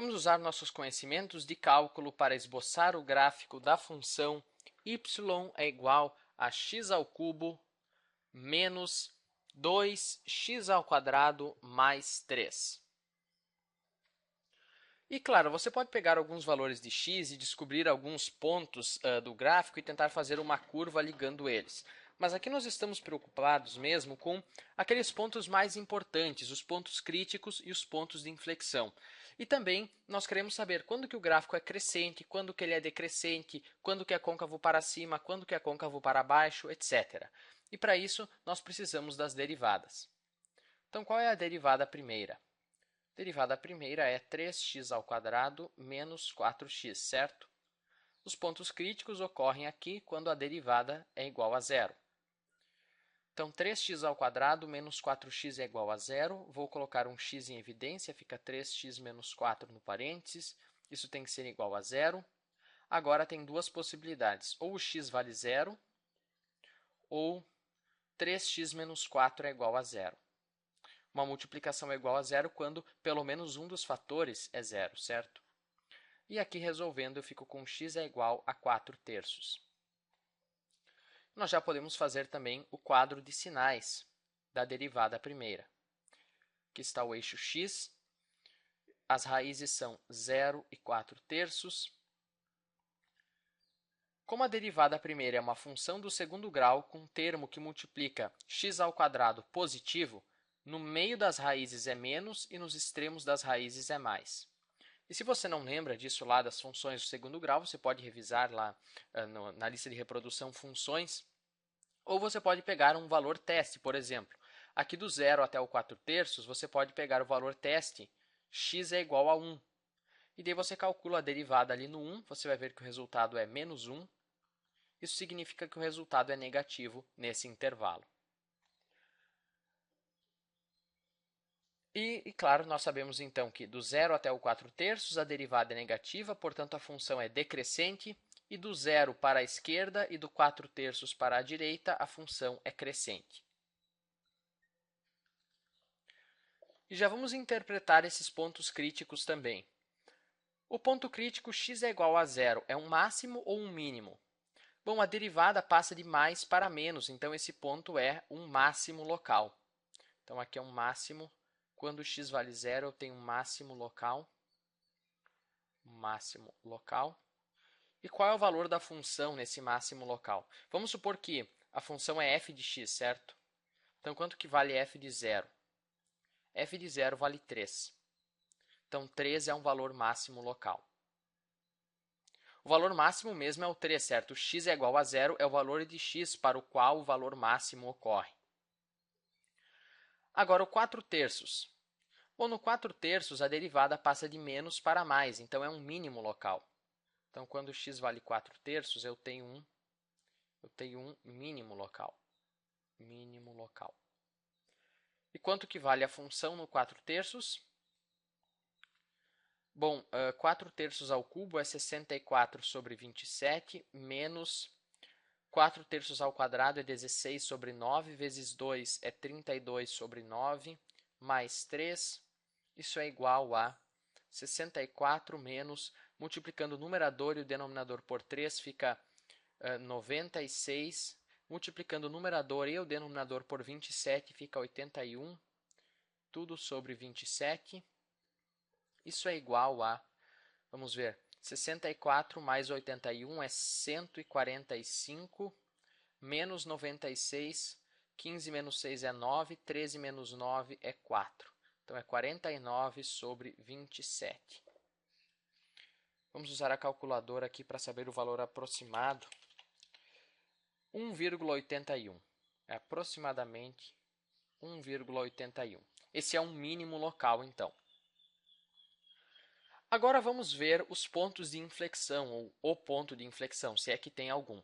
Vamos usar nossos conhecimentos de cálculo para esboçar o gráfico da função y é igual a x ao cubo menos 2x ao quadrado mais 3. E, claro, você pode pegar alguns valores de x e descobrir alguns pontos do gráfico e tentar fazer uma curva ligando eles. Mas aqui nós estamos preocupados mesmo com aqueles pontos mais importantes, os pontos críticos e os pontos de inflexão. E também nós queremos saber quando que o gráfico é crescente, quando que ele é decrescente, quando que é côncavo para cima, quando que é côncavo para baixo, etc. E para isso nós precisamos das derivadas. Então, qual é a derivada primeira? A derivada primeira é 3x ao quadrado menos 4x, certo? Os pontos críticos ocorrem aqui quando a derivada é igual a zero. Então, 3x ao quadrado menos 4x é igual a zero. Vou colocar um x em evidência, fica 3x menos 4 no parênteses. Isso tem que ser igual a zero. Agora, tem duas possibilidades. Ou o x vale zero, ou 3x menos 4 é igual a zero. Uma multiplicação é igual a zero quando pelo menos um dos fatores é zero, certo? E aqui, resolvendo, eu fico com x é igual a 4/3. Nós já podemos fazer também o quadro de sinais da derivada primeira. Aqui está o eixo x, as raízes são 0 e 4/3. Como a derivada primeira é uma função do segundo grau com um termo que multiplica x ao quadrado positivo, no meio das raízes é menos e nos extremos das raízes é mais. E se você não lembra disso lá das funções do segundo grau, você pode revisar lá na lista de reprodução funções, ou você pode pegar um valor teste, por exemplo. Aqui do 0 até o 4/3, você pode pegar o valor teste, x é igual a 1. E daí você calcula a derivada ali no 1, você vai ver que o resultado é menos 1. Isso significa que o resultado é negativo nesse intervalo. E, claro, nós sabemos então que do 0 até o 4/3 a derivada é negativa, portanto a função é decrescente, e do 0 para a esquerda e do 4/3 para a direita a função é crescente. E já vamos interpretar esses pontos críticos também. O ponto crítico x é igual a zero é um máximo ou um mínimo? Bom, a derivada passa de mais para menos, então esse ponto é um máximo local. Então aqui é um máximo. Quando x vale zero, eu tenho um máximo local. Máximo local. E qual é o valor da função nesse máximo local? Vamos supor que a função é f de x, certo? Então, quanto que vale f de zero? F de zero vale 3. Então, 3 é um valor máximo local. O valor máximo mesmo é o 3, certo? X é igual a zero é o valor de x para o qual o valor máximo ocorre. Agora, o 4/3. Bom, no 4/3, a derivada passa de menos para mais, então é um mínimo local. Então, quando x vale 4/3, eu tenho um mínimo local. Mínimo local. E quanto que vale a função no 4/3? Bom, 4/3 ao cubo é 64 sobre 27, menos 4/3 ao quadrado é 16 sobre 9, vezes 2 é 32 sobre 9, mais 3, isso é igual a 64 menos, multiplicando o numerador e o denominador por 3, fica 96, multiplicando o numerador e o denominador por 27, fica 81, tudo sobre 27. Isso é igual a, vamos ver, 64 mais 81 é 145, menos 96, 15 menos 6 é 9, 13 menos 9 é 4. Então, é 49 sobre 27. Vamos usar a calculadora aqui para saber o valor aproximado. 1,81. É aproximadamente 1,81. Esse é um mínimo local, então. Agora vamos ver os pontos de inflexão, ou o ponto de inflexão, se é que tem algum.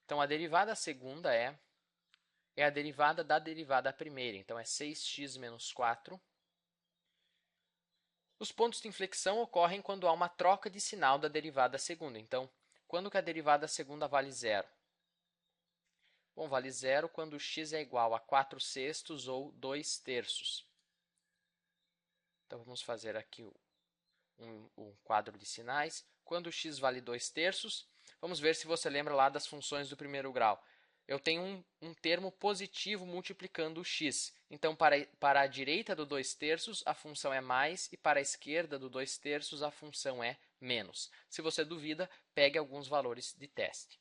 Então, a derivada segunda é a derivada da derivada primeira. Então, é 6x menos 4. Os pontos de inflexão ocorrem quando há uma troca de sinal da derivada segunda. Então, quando que a derivada segunda vale zero? Bom, vale zero quando x é igual a 4/6 ou 2/3. Então, vamos fazer aqui um quadro de sinais. Quando x vale 2/3, vamos ver se você lembra lá das funções do primeiro grau. Eu tenho um termo positivo multiplicando o x. Então, para a direita do 2/3, a função é mais, e para a esquerda do 2/3, a função é menos. Se você duvida, pegue alguns valores de teste.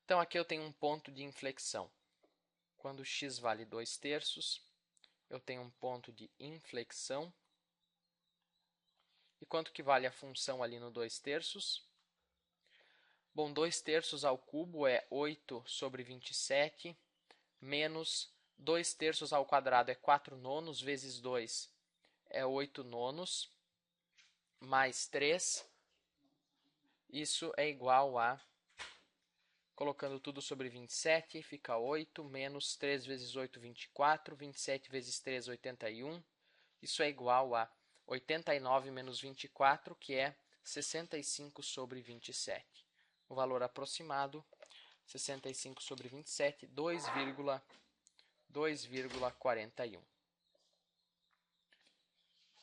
Então, aqui eu tenho um ponto de inflexão. Quando x vale 2/3, eu tenho um ponto de inflexão. E quanto que vale a função ali no 2/3? Bom, 2/3 ao cubo é 8 sobre 27, menos 2/3 ao quadrado é 4 nonos, vezes 2 é 8 nonos, mais 3, isso é igual a, colocando tudo sobre 27, fica 8, menos 3 vezes 8, 24, 27 vezes 3, 81, isso é igual a 89 menos 24, que é 65 sobre 27. O valor aproximado, 65 sobre 27, 2,41.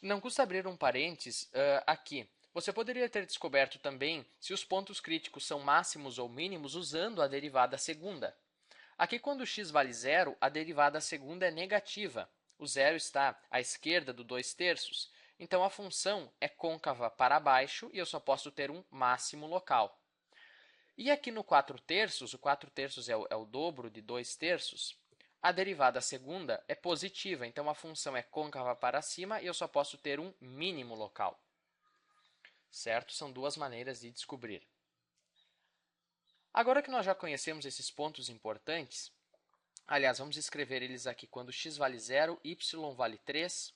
Não custa abrir um parênteses aqui. Você poderia ter descoberto também se os pontos críticos são máximos ou mínimos usando a derivada segunda. Aqui, quando x vale 0, a derivada segunda é negativa. O zero está à esquerda do 2/3. Então, a função é côncava para baixo e eu só posso ter um máximo local. E aqui no 4/3, o 4/3 é o dobro de 2/3, a derivada segunda é positiva, então a função é côncava para cima e eu só posso ter um mínimo local. Certo? São duas maneiras de descobrir. Agora que nós já conhecemos esses pontos importantes, aliás, vamos escrever eles aqui. Quando x vale 0, y vale 3.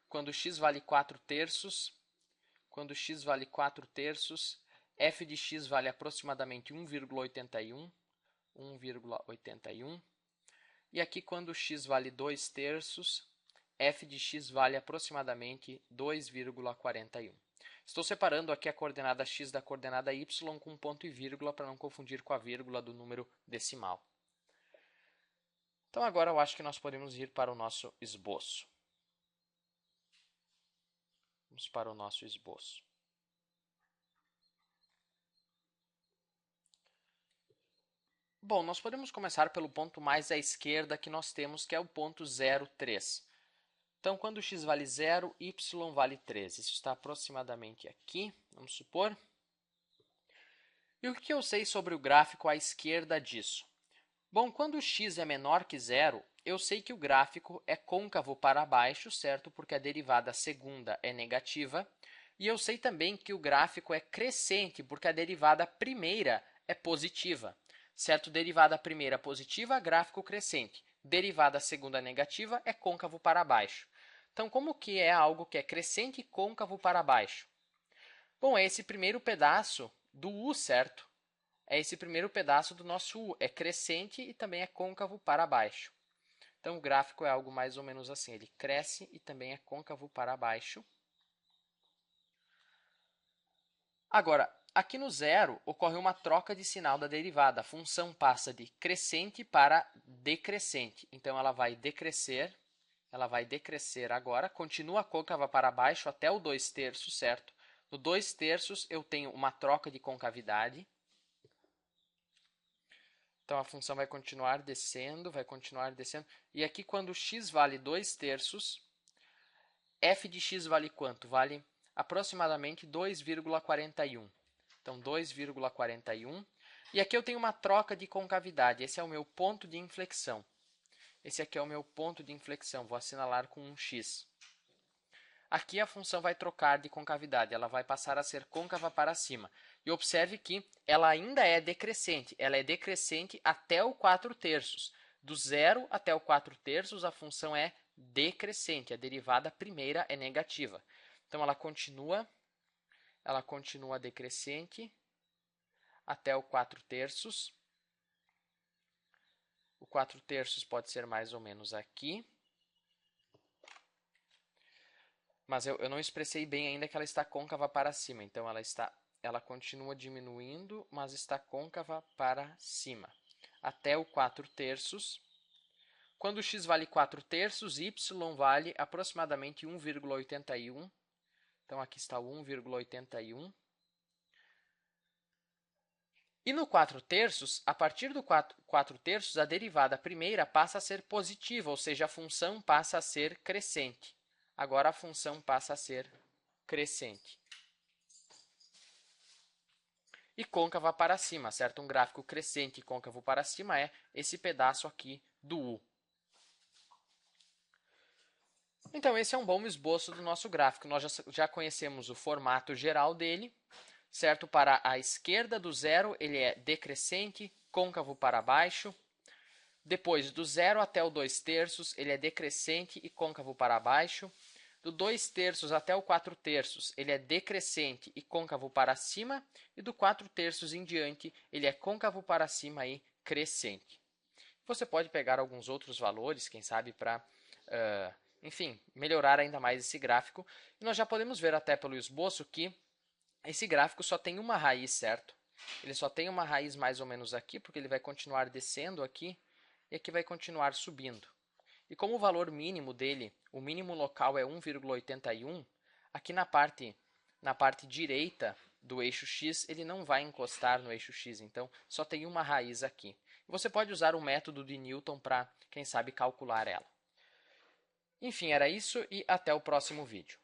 Quando x vale 4/3, quando x vale 4/3, f de x vale aproximadamente 1,81. 1,81. E aqui, quando x vale 2/3, f de x vale aproximadamente 2,41. Estou separando aqui a coordenada x da coordenada y com ponto e vírgula para não confundir com a vírgula do número decimal. Então, agora eu acho que nós podemos ir para o nosso esboço. Vamos para o nosso esboço. Bom, nós podemos começar pelo ponto mais à esquerda que nós temos, que é o ponto 0, 3. Então, quando x vale 0, y vale 3. Isso está aproximadamente aqui, vamos supor. E o que eu sei sobre o gráfico à esquerda disso? Bom, quando x é menor que 0, eu sei que o gráfico é côncavo para baixo, certo? Porque a derivada segunda é negativa. E eu sei também que o gráfico é crescente, porque a derivada primeira é positiva. Certo? Derivada primeira positiva, gráfico crescente. Derivada segunda negativa é côncavo para baixo. Então, como que é algo que é crescente e côncavo para baixo? Bom, é esse primeiro pedaço do U, certo? É esse primeiro pedaço do nosso U. É crescente e também é côncavo para baixo. Então, o gráfico é algo mais ou menos assim. Ele cresce e também é côncavo para baixo. Agora, aqui no zero, ocorre uma troca de sinal da derivada. A função passa de crescente para decrescente. Então, ela vai decrescer agora, continua côncava para baixo até o 2/3, certo? No 2/3, eu tenho uma troca de concavidade. Então, a função vai continuar descendo. E aqui, quando x vale 2/3, f de x vale quanto? Vale aproximadamente 2,41. Então, 2,41. E aqui eu tenho uma troca de concavidade. Esse é o meu ponto de inflexão. Esse aqui é o meu ponto de inflexão. Vou assinalar com um x. Aqui a função vai trocar de concavidade. Ela vai passar a ser côncava para cima. E observe que ela ainda é decrescente. Ela é decrescente até o 4/3. Do 0 até o 4/3, a função é decrescente. A derivada primeira é negativa. Então, ela continua decrescente até o 4/3. O 4/3 pode ser mais ou menos aqui. Mas eu não expressei bem ainda que ela está côncava para cima. Então, ela continua diminuindo, mas está côncava para cima. Até o 4/3. Quando x vale 4/3, y vale aproximadamente 1,81. Então, aqui está o 1,81. E no 4/3, a partir do 4/3, a derivada primeira passa a ser positiva, ou seja, a função passa a ser crescente. Agora a função passa a ser crescente. E côncava para cima, certo? Um gráfico crescente e côncavo para cima é esse pedaço aqui do U. Então, esse é um bom esboço do nosso gráfico. Nós já conhecemos o formato geral dele, certo? Para a esquerda do zero, ele é decrescente, côncavo para baixo. Depois, do 0 até o 2/3, ele é decrescente e côncavo para baixo. Do 2/3 até o 4/3, ele é decrescente e côncavo para cima. E do 4/3 em diante, ele é côncavo para cima e crescente. Você pode pegar alguns outros valores, quem sabe, para, enfim, melhorar ainda mais esse gráfico. E nós já podemos ver até pelo esboço que esse gráfico só tem uma raiz, certo? Ele só tem uma raiz mais ou menos aqui, porque ele vai continuar descendo aqui e aqui vai continuar subindo. E como o valor mínimo dele, o mínimo local é 1,81, aqui na parte direita do eixo x, ele não vai encostar no eixo x, então só tem uma raiz aqui. Você pode usar o método de Newton para, quem sabe, calcular ela. Enfim, era isso e até o próximo vídeo.